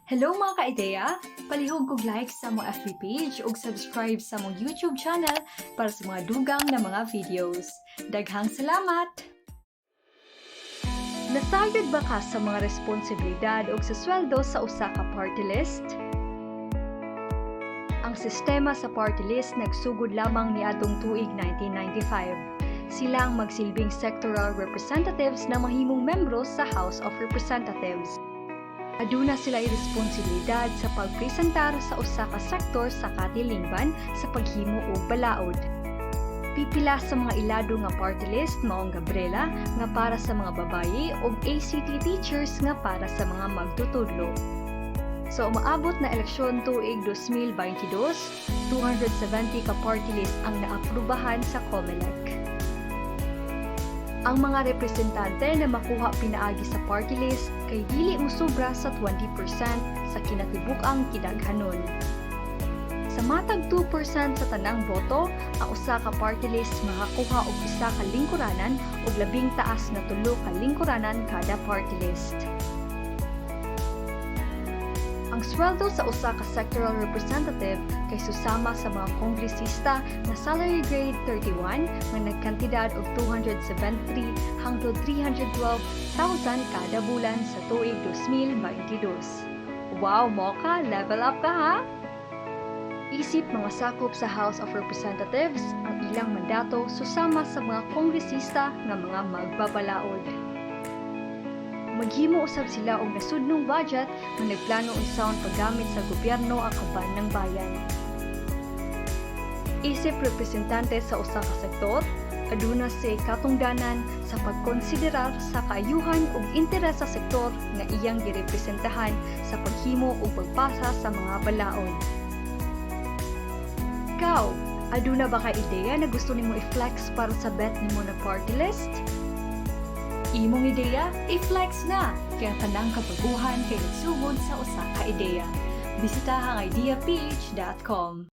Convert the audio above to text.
Hello mga ka-ideya! Palihog kog like sa mong FB page ug subscribe sa mong YouTube channel para sa mga dugang na mga videos. Daghang salamat! Nasayod ba ka sa mga responsibilidad ug sa sweldo sa usa ka party list? Ang sistema sa party list nagsugod lamang niadtong tuig 1995. Sila ang magsilbing sectoral representatives na mahimong membro sa House of Representatives. Aduna sila responsibilidad sa pagpresentar sa usa ka sektor sa katilingban sa paghimo og balaod. Pipila sa mga ilado nga party list maong Gabriela nga para sa mga babayi ug ACT teachers nga para sa mga magtutudlo. So umaabot na eleksyon tuig 2022, 270 ka party list ang naaprubahan sa COMELEC. Ang mga representante na makuha pinaagi sa party list kay dili mosobra sa 20% sa kinatibuk-ang kidaghanon. Sa matag 2% sa tanang boto, ang usa ka party list makakuha og isa ka lingkuranan ug labing taas na 3 ka lingkuranan kada party list. Ang sweldo sa usa ka sectoral representative kay susama sa mga kongresista na salary grade 31 nga nagkantidad og 273 hangtod 312,000 kada bulan sa tuig 2022. Wow, Mocha, level up ka ha? Isip mga sakop sa House of Representatives, ang ilang mandato susama sa mga kongresista nga mga magbabalaod. Maghimo usab sila og nasudnong budget nga nagplano unsaon paggamit sa gobyerno ang kaban ng bayan. Isip representante sa usa ka sektor, aduna si katungdanan sa pagkonsiderar sa kaayuhan ug interes sa sektor nga iyang girepresentahan sa paghimo ug pagpasa sa mga balaod. Ikaw, aduna ba ka ideya na gusto nimo i-flex para sa bet nimo na party list? Imong ideya, i-flex na! Kaya tanang kabaguhan kay nagsugod sa usa ka ideya. Bisita ang ideaph.com.